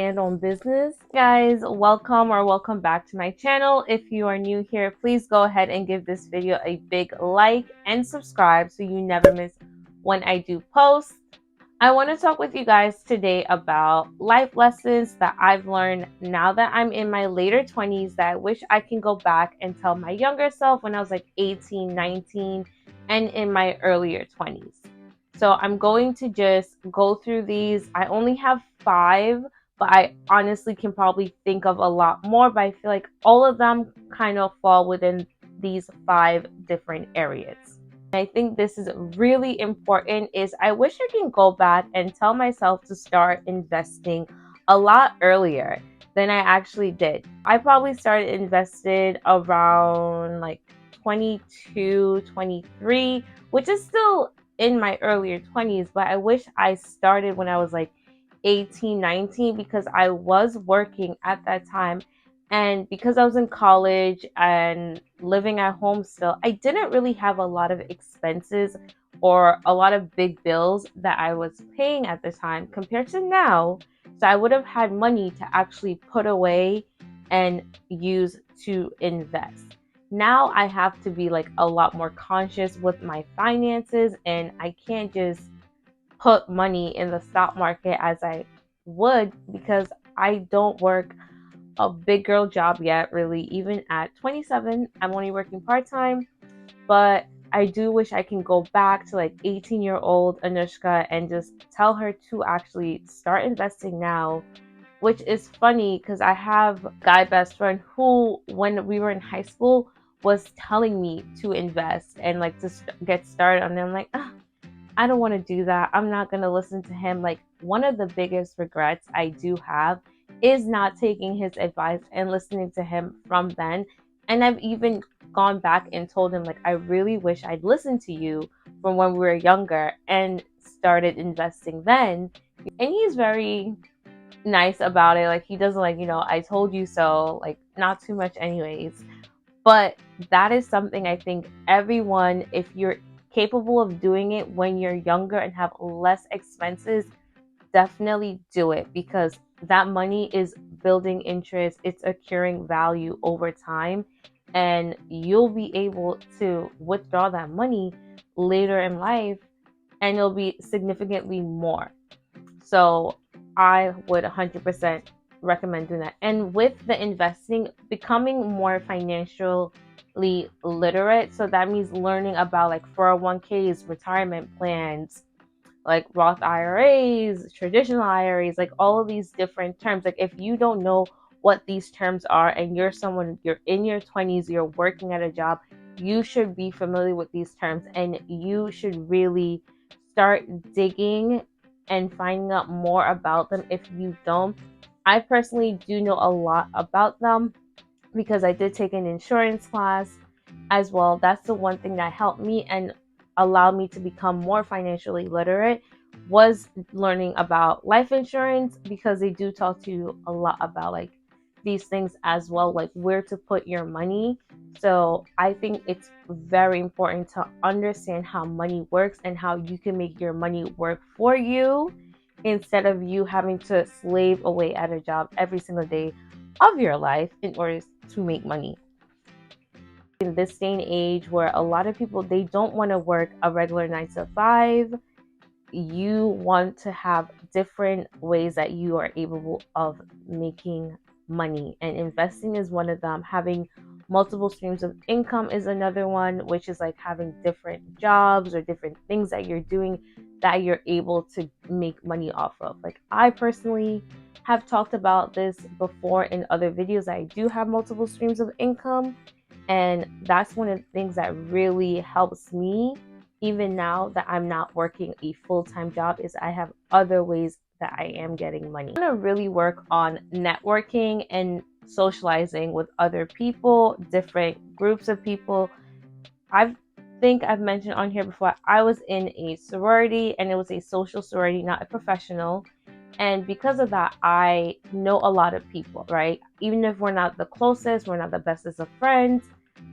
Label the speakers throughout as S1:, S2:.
S1: and on business. Guys, welcome back to my channel. If you are new here, please go ahead and give this video a big like and subscribe so you never miss when I do post. I want to talk with you guys today about life lessons that I've learned now that I'm in my later 20s that I wish I can go back and tell my younger self when I was like 18, 19, and in my earlier 20s. So I'm going to just go through these. I only have 5, but I honestly can probably think of a lot more, but I feel like all of them kind of fall within these 5 different areas. I think this is really important is I wish I can go back and tell myself to start investing a lot earlier than I actually did. I probably started invested around like 22, 23, which is still in my earlier 20s, but I wish I started when I was like 18, 19 because I was working at that time. And because I was in college and living at home still, I didn't really have a lot of expenses or a lot of big bills that I was paying at the time compared to now. So I would have had money to actually put away and use to invest. Now I have to be like a lot more conscious with my finances, and I can't just put money in the stock market as I would because I don't work a big girl job yet, really. Even at 27, I'm only working part-time, but I do wish I can go back to like 18-year-old Anushka and just tell her to actually start investing now, which is funny because I have a guy best friend who, when we were in high school, was telling me to invest and like to get started on it. I'm like, I don't want to do that. I'm not going to listen to him. Like, one of the biggest regrets I do have is not taking his advice and listening to him from then. And I've even gone back and told him, like, I really wish I'd listened to you from when we were younger and started investing then. And he's very nice about it. Like, he doesn't like, I told you so, like, not too much anyways. But that is something I think everyone, if you're capable of doing it when you're younger and have less expenses, definitely do it because that money is building interest, it's accruing value over time, and you'll be able to withdraw that money later in life and it'll be significantly more. So I would 100% recommend doing that. And with the investing, becoming more financially literate. So that means learning about like 401ks, retirement plans, like Roth IRAs, traditional IRAs, like all of these different terms. Like if you don't know what these terms are and you're in your 20s, you're working at a job, you should be familiar with these terms and you should really start digging and finding out more about them if you don't. I personally do know a lot about them because I did take an insurance class as well. That's the one thing that helped me and allowed me to become more financially literate was learning about life insurance because they do talk to you a lot about like these things as well, like where to put your money. So I think it's very important to understand how money works and how you can make your money work for you instead of you having to slave away at a job every single day of your life in order to make money. In this day and age where a lot of people, they don't want to work a regular 9 to 5, you want to have different ways that you are able of making money, and investing is one of them. Having multiple streams of income is another one, which is like having different jobs or different things that you're doing that you're able to make money off of. Like I personally have talked about this before in other videos. I do have multiple streams of income, and that's one of the things that really helps me even now that I'm not working a full-time job, is I have other ways that I am getting money. I'm gonna really work on networking and socializing with other people, different groups of people. I think I've mentioned on here before, I was in a sorority and it was a social sorority, not a professional. And because of that, I know a lot of people, right? Even if we're not the closest, we're not the bestest of friends,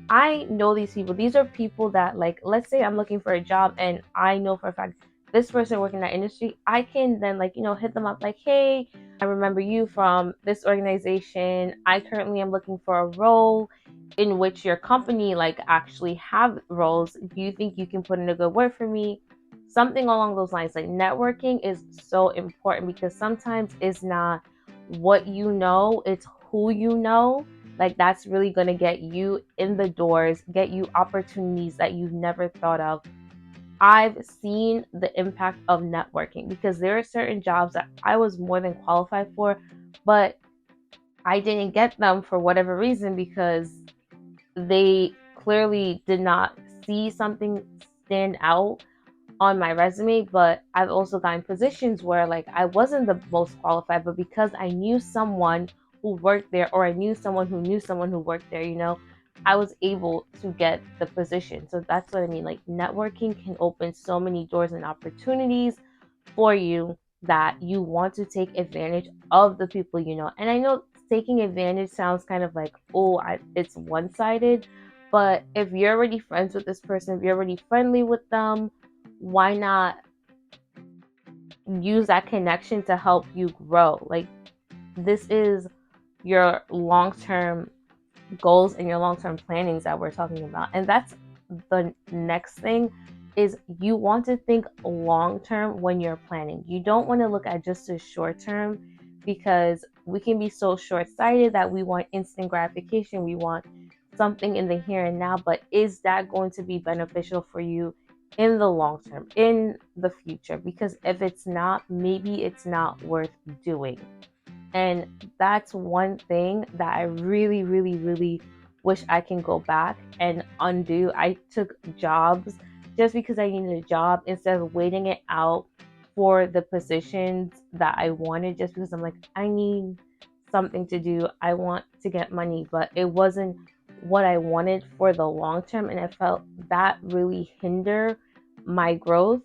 S1: I know these people. These are people that, like, let's say I'm looking for a job and I know for a fact this person working in that industry, I can then like, hit them up like, hey, I remember you from this organization. I currently am looking for a role in which your company like actually have roles. Do you think you can put in a good word for me? Something along those lines. Like networking is so important because sometimes it's not what you know, it's who you know. Like that's really going to get you in the doors, get you opportunities that you've never thought of. I've seen the impact of networking because there are certain jobs that I was more than qualified for, but I didn't get them for whatever reason because they clearly did not see something stand out on my resume. But I've also gotten positions where like I wasn't the most qualified, but because I knew someone who worked there, or I knew someone who knew someone who worked there, I was able to get the position. So that's what I mean. Like networking can open so many doors and opportunities for you that you want to take advantage of the people you know. And I know taking advantage sounds kind of like, oh, it's one sided. But if you're already friends with this person, if you're already friendly with them, why not use that connection to help you grow? Like, this is your long term goals and your long-term plannings that we're talking about. And that's the next thing, is you want to think long-term when you're planning. You don't want to look at just the short term, because we can be so short-sighted that we want instant gratification. We want something in the here and now, but is that going to be beneficial for you in the long term, in the future? Because if it's not, maybe it's not worth doing. And that's one thing that I really, really, really wish I can go back and undo. I took jobs just because I needed a job instead of waiting it out for the positions that I wanted, just because I'm like, I need something to do. I want to get money, but it wasn't what I wanted for the long term. And I felt that really hinder my growth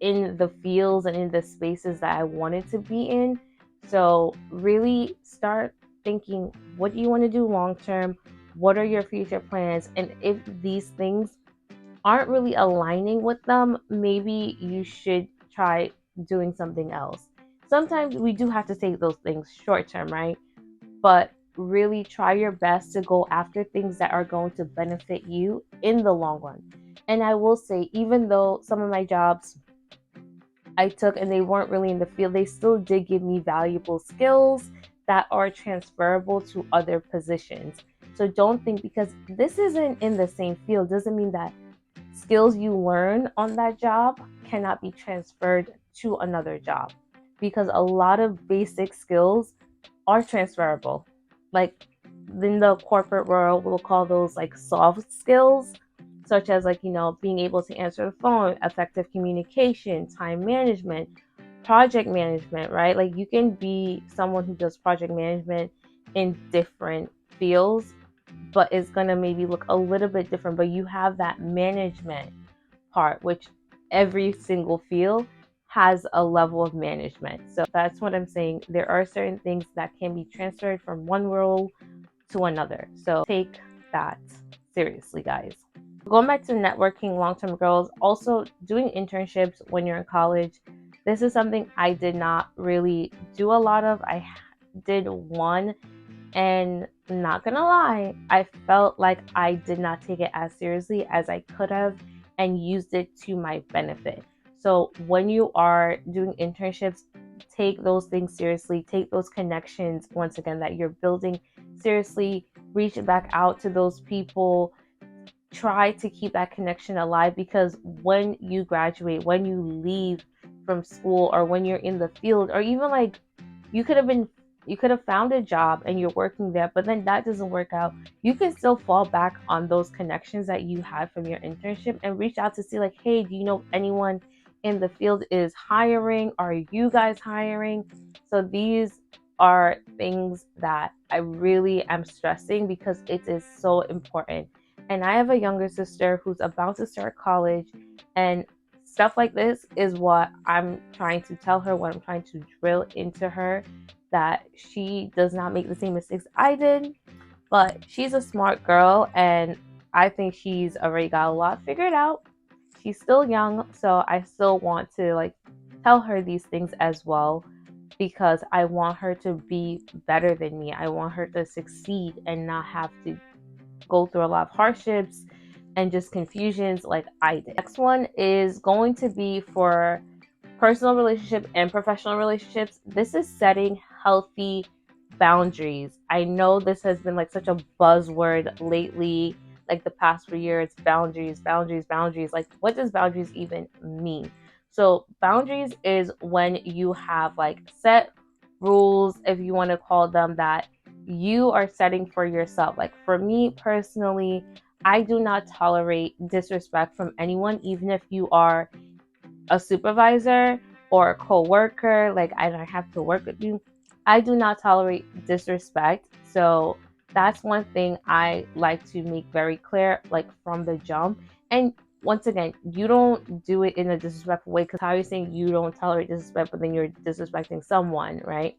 S1: in the fields and in the spaces that I wanted to be in. So really start thinking, what do you want to do long term? What are your future plans? And if these things aren't really aligning with them, maybe you should try doing something else. Sometimes we do have to take those things short term, right? But really try your best to go after things that are going to benefit you in the long run. And I will say, even though some of my jobs I took and they weren't really in the field, they still did give me valuable skills that are transferable to other positions. So don't think because this isn't in the same field doesn't mean that skills you learn on that job cannot be transferred to another job, because a lot of basic skills are transferable. Like in the corporate world, we'll call those like soft skills, such as like, being able to answer the phone, effective communication, time management, project management, right? Like you can be someone who does project management in different fields, but it's going to maybe look a little bit different, but you have that management part, which every single field has a level of management. So that's what I'm saying. There are certain things that can be transferred from one role to another. So take that seriously, guys. Going back to networking, long-term goals, also doing internships when you're in college. This is something I did not really do a lot of. I did one, and not gonna lie, I felt like I did not take it as seriously as I could have and used it to my benefit. So when you are doing internships, take those things seriously, take those connections once again that you're building seriously, reach back out to those people, try to keep that connection alive, because when you graduate, when you leave from school, or when you're in the field, or even like you could have been you could have found a job and you're working there, but then that doesn't work out, you can still fall back on those connections that you had from your internship and reach out to see like, hey, do you know anyone in the field is hiring? Are you guys hiring? So these are things that I really am stressing because it is so important. And I have a younger sister who's about to start college, and stuff like this is what I'm trying to tell her, what I'm trying to drill into her, that she does not make the same mistakes I did. But she's a smart girl, and I think she's already got a lot figured out. she's still young, so I still want to like tell her these things as well, because I want her to be better than me. I want her to succeed and not have to go through a lot of hardships and just confusions like I did. Next one is going to be for personal relationship and professional relationships. This is setting healthy boundaries. I know this has been like such a buzzword lately, like the past few years. Boundaries, boundaries, boundaries. Like, what does boundaries even mean? So boundaries is when you have like set rules, if you want to call them that, you are setting for yourself. Like for me personally, I do not tolerate disrespect from anyone, even if you are a supervisor or a co-worker. Like I don't have to work with you. I do not tolerate disrespect. So that's one thing I like to make very clear, like from the jump. And once again, you don't do it in a disrespectful way, because how are you saying you don't tolerate disrespect, but then you're disrespecting someone, right?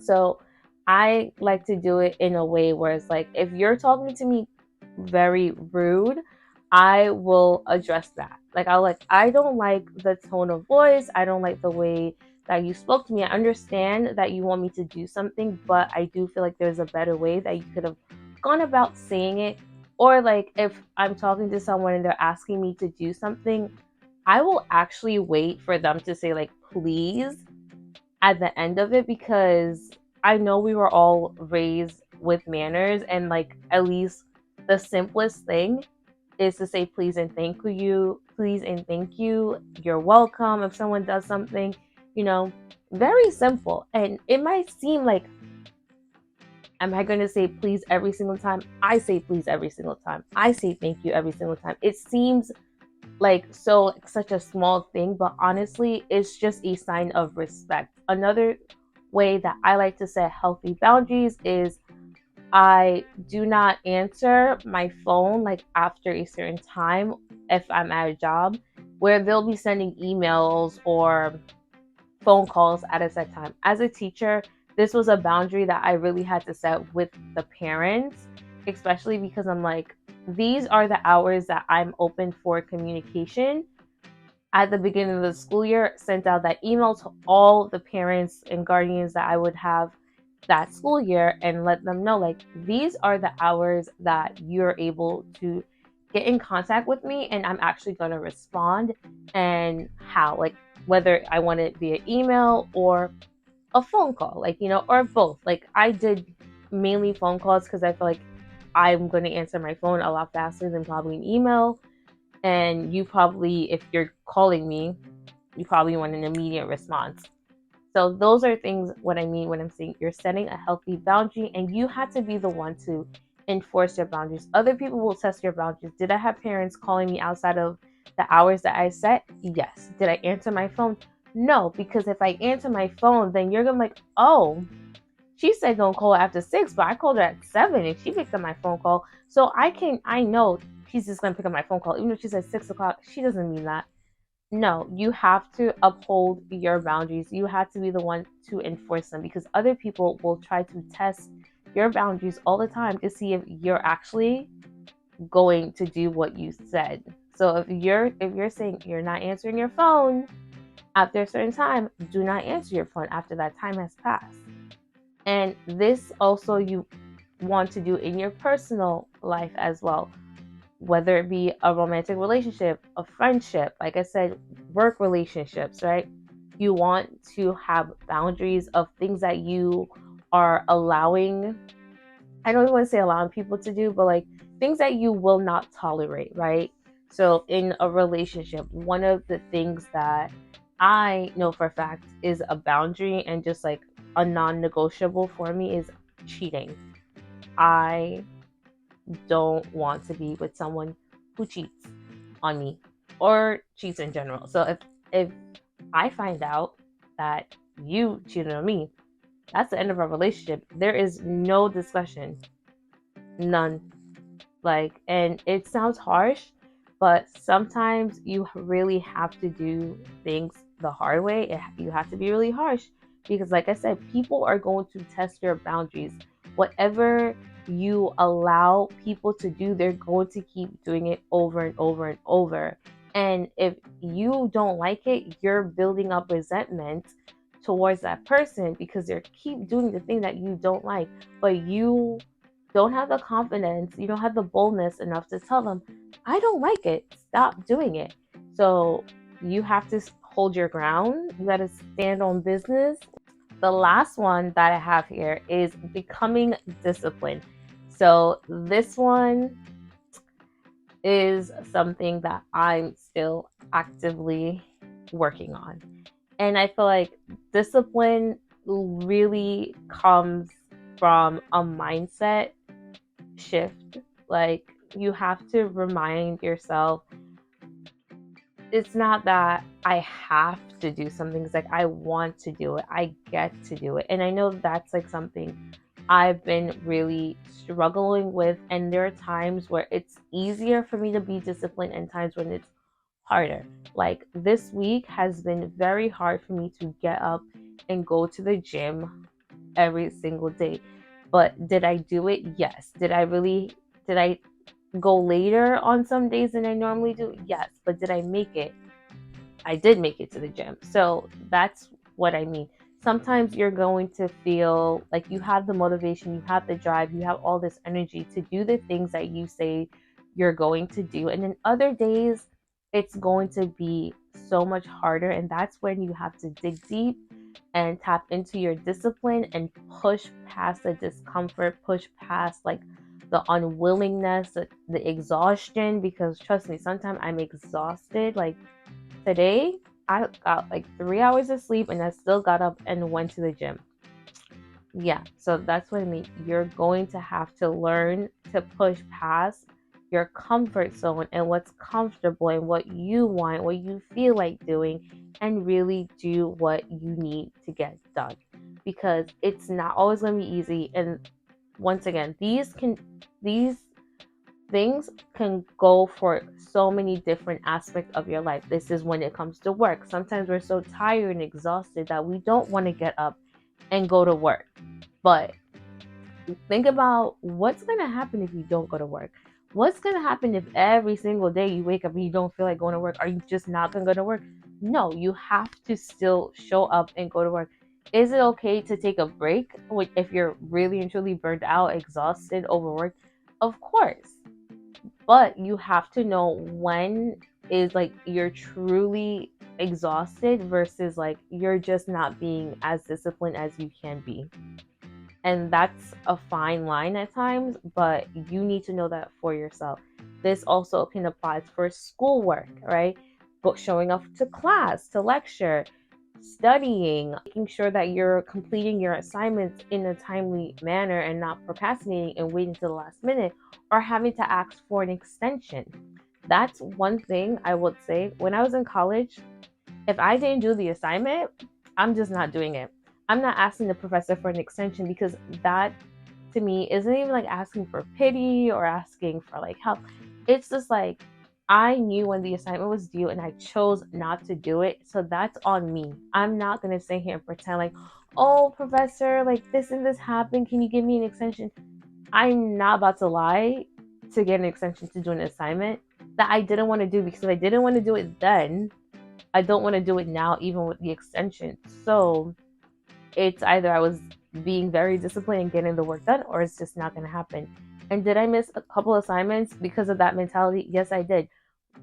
S1: So I like to do it in a way where it's like, if you're talking to me very rude, I will address that. Like, I don't like the tone of voice. I don't like the way that you spoke to me. I understand that you want me to do something, but I do feel like there's a better way that you could have gone about saying it. Or like if I'm talking to someone and they're asking me to do something, I will actually wait for them to say like, please, at the end of it, because I know we were all raised with manners, and like at least the simplest thing is to say please and thank you, please and thank you, you're welcome. If someone does something, you know, very simple. And it might seem like, am I going to say please every single time? I say please every single time. I say thank you every single time. It seems like so such a small thing, but honestly, it's just a sign of respect. Another way that I like to set healthy boundaries is I do not answer my phone like after a certain time if I'm at a job where they'll be sending emails or phone calls at a set time. As a teacher, this was a boundary that I really had to set with the parents, especially because I'm like, these are the hours that I'm open for communication. At the beginning of the school year, sent out that email to all the parents and guardians that I would have that school year and let them know, like, these are the hours that you're able to get in contact with me, and I'm actually going to respond, and how, like, whether I want it via email or a phone call, like, you know, or both. Like, I did mainly phone calls because I feel like I'm going to answer my phone a lot faster than probably an email. And you probably, if you're calling me, you probably want an immediate response. So those are things what I mean when I'm saying you're setting a healthy boundary, and you have to be the one to enforce your boundaries. Other people will test your boundaries. Did I have parents calling me outside of the hours that I set? Yes. Did I answer my phone? No, because if I answer my phone, then you're gonna be like, oh, she said don't call after 6, but I called her at 7 and she picked up my phone call. So I know she's just gonna pick up my phone call. Even if she said 6 o'clock, she doesn't mean that. No, you have to uphold your boundaries. You have to be the one to enforce them, because other people will try to test your boundaries all the time to see if you're actually going to do what you said. So if you're saying you're not answering your phone after a certain time, do not answer your phone after that time has passed. And this also you want to do in your personal life as well, whether it be a romantic relationship, a friendship, like I said, work relationships, right? You want to have boundaries of things that you are allowing. I don't even want to say allowing people to do, but like things that you will not tolerate, right? So in a relationship, one of the things that I know for a fact is a boundary and just like a non-negotiable for me is cheating. I don't want to be with someone who cheats on me or cheats in general. So if I find out that you cheated on me, that's the end of our relationship. There is no discussion. None. Like, and it sounds harsh, but sometimes you really have to do things the hard way. You have to be really harsh because, like I said, people are going to test your boundaries. Whatever you allow people to do, they're going to keep doing it over and over and over. And if you don't like it, you're building up resentment towards that person because they keep doing the thing that you don't like, but you don't have the confidence, you don't have the boldness enough to tell them, I don't like it, stop doing it. So you have to hold your ground, you got to stand on business. The last one that I have here is becoming disciplined. So this one is something that I'm still actively working on. And I feel like discipline really comes from a mindset shift. Like, you have to remind yourself it's not that I have to do something, it's like I want to do it, I get to do it. And I know that's like something I've been really struggling with. And there are times where it's easier for me to be disciplined and times when it's harder. Like this week has been very hard for me to get up and go to the gym every single day. But did I do it? Yes. Did I go later on some days than I normally do? Yes. But did I make it? I did make it to the gym. So that's what I mean. Sometimes you're going to feel like you have the motivation, you have the drive, you have all this energy to do the things that you say you're going to do. And then other days, it's going to be so much harder. And that's when you have to dig deep and tap into your discipline and push past the discomfort, push past like the unwillingness, the exhaustion. Because trust me, sometimes I'm exhausted. Like today, I got like 3 hours of sleep and I still got up and went to the gym. Yeah, so that's what I mean. You're going to have to learn to push past your comfort zone and what's comfortable and what you want, what you feel like doing, and really do what you need to get done. Because it's not always going to be easy. And once again, these things can go for so many different aspects of your life. This is when it comes to work. Sometimes we're so tired and exhausted that we don't want to get up and go to work. But think about what's going to happen if you don't go to work. What's going to happen if every single day you wake up and you don't feel like going to work? Are you just not going to go to work? No, you have to still show up and go to work. Is it okay to take a break if you're really and truly burned out, exhausted, overworked? Of course. But you have to know when is like you're truly exhausted versus like you're just not being as disciplined as you can be. And that's a fine line at times, but you need to know that for yourself. This also can apply for schoolwork, right? Showing up to class, to lecture, studying, making sure that you're completing your assignments in a timely manner and not procrastinating and waiting to the last minute or having to ask for an extension. That's one thing I would say. When I was in college, if I didn't do the assignment, I'm just not doing it. I'm not asking the professor for an extension because that to me isn't even like asking for pity or asking for like help. It's just like I knew when the assignment was due and I chose not to do it. So that's on me. I'm not going to sit here and pretend like, oh, professor, like this and this happened. Can you give me an extension? I'm not about to lie to get an extension to do an assignment that I didn't want to do because if I didn't want to do it then, I don't want to do it now, even with the extension. So it's either I was being very disciplined and getting the work done, or it's just not going to happen. And did I miss a couple assignments because of that mentality? Yes, I did.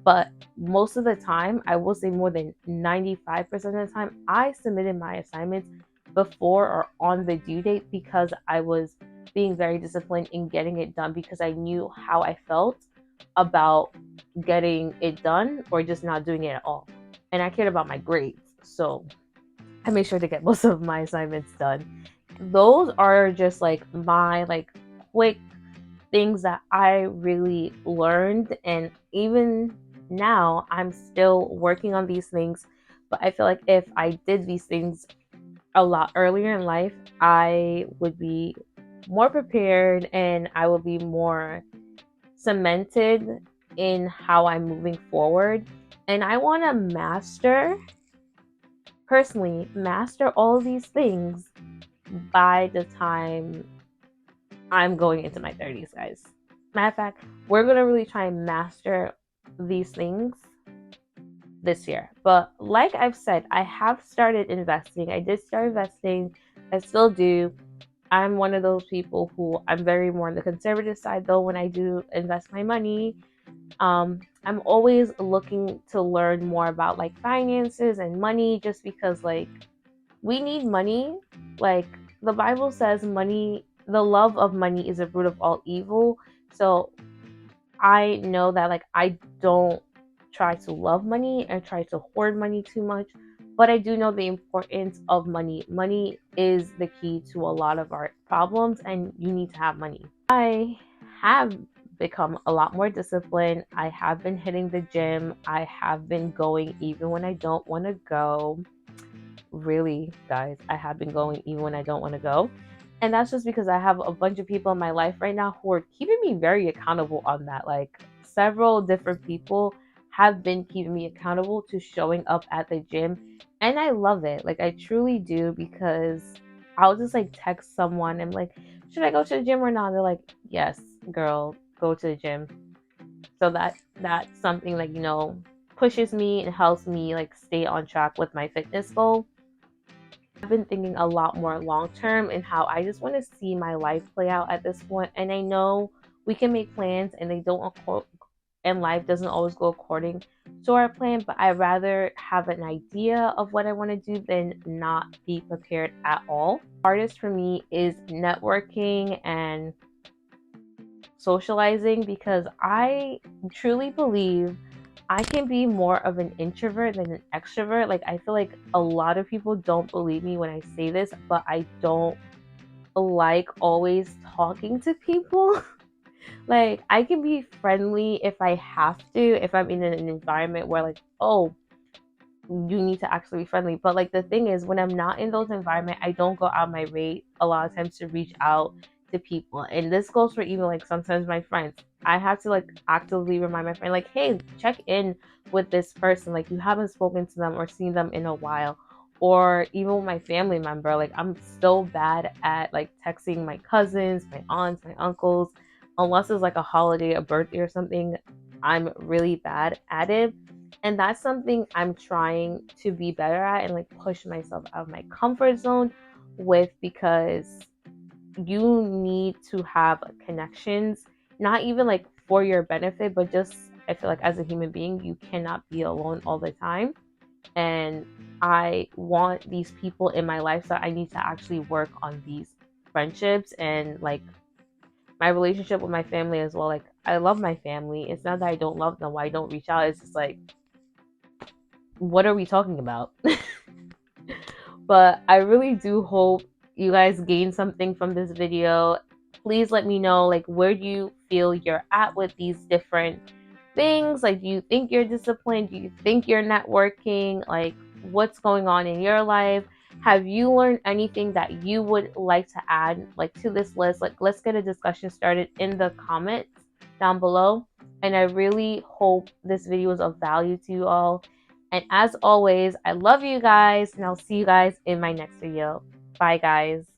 S1: But most of the time, I will say more than 95% of the time, I submitted my assignments before or on the due date because I was being very disciplined in getting it done because I knew how I felt about getting it done or just not doing it at all. And I cared about my grades. So I made sure to get most of my assignments done. Those are just like my like quick things that I really learned, and even now I'm still working on these things. But I feel like if I did these things a lot earlier in life, I would be more prepared and I would be more cemented in how I'm moving forward. And I want to master all of these things by the time I'm going into my 30s, guys. Matter of fact, we're going to really try and master these things this year. But like I've said, I have started investing. I did start investing. I still do. I'm one of those people who I'm very more on the conservative side though when I do invest my money. I'm always looking to learn more about like finances and money just because like we need money. Like the Bible says money, the love of money is a root of all evil. So I know that like I don't try to love money and try to hoard money too much, but I do know the importance of money. Money is the key to a lot of our problems, and you need to have money. I have become a lot more disciplined. I have been hitting the gym. I have been going even when I don't want to go. Really, guys, I have been going even when I don't want to go. And that's just because I have a bunch of people in my life right now who are keeping me very accountable on that. Like several different people have been keeping me accountable to showing up at the gym. And I love it. Like I truly do because I'll just like text someone and like, should I go to the gym or not? They're like, yes, girl, go to the gym. So that's something like, pushes me and helps me like stay on track with my fitness goal. I've been thinking a lot more long term and how I just want to see my life play out at this point. And I know we can make plans and they don't and life doesn't always go according to our plan, but I'd rather have an idea of what I want to do than not be prepared at all. Hardest for me is networking and socializing because I truly believe I can be more of an introvert than an extrovert. Like, I feel like a lot of people don't believe me when I say this, but I don't like always talking to people. Like, I can be friendly if I have to, if I'm in an environment where, like, oh, you need to actually be friendly. But like the thing is, when I'm not in those environments, I don't go out my way a lot of times to reach out to people. And this goes for even like sometimes my friends. I have to like actively remind my friend, like, hey, check in with this person. Like you haven't spoken to them or seen them in a while. Or even with my family member, like I'm so bad at like texting my cousins, my aunts, my uncles, unless it's like a holiday, a birthday or something. I'm really bad at it, and that's something I'm trying to be better at and like push myself out of my comfort zone with, because you need to have connections, not even like for your benefit, but just I feel like as a human being, you cannot be alone all the time. And I want these people in my life, so I need to actually work on these friendships and like my relationship with my family as well. Like I love my family. It's not that I don't love them, why I don't reach out. It's just like, what are we talking about? But I really do hope you guys gain something from this video. Please let me know, like, where do you feel you're at with these different things? Like, do you think you're disciplined? Do you think you're networking? Like, what's going on in your life? Have you learned anything that you would like to add, like, to this list? Like, let's get a discussion started in the comments down below. And I really hope this video is of value to you all. And as always, I love you guys, and I'll see you guys in my next video. Bye, guys.